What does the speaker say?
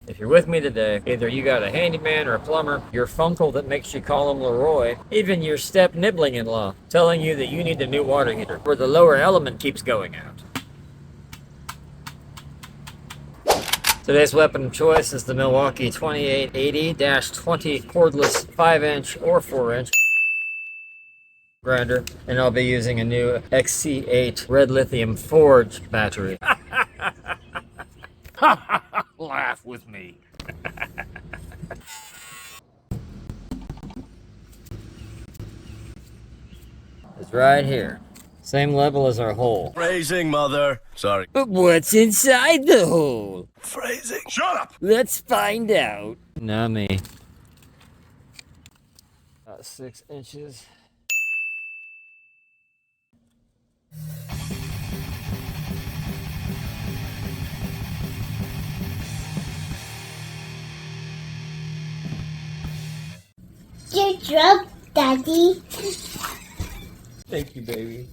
If you're with me today, either you got a handyman or a plumber, your funkle that makes you call him Leroy, even your step-nibbling-in-law, telling you that you need a new water heater, where the lower element keeps going out. Today's weapon of choice is the Milwaukee 2880-20 cordless 5-inch or 4-inch grinder, and I'll be using a new XC8 red lithium forge battery. Laugh with me. It's right here. Same level as our hole. Phrasing, mother. Sorry. But what's inside the hole? Phrasing. Shut up! Let's find out. Not me. About 6 inches. Good job, Daddy. Thank you, baby.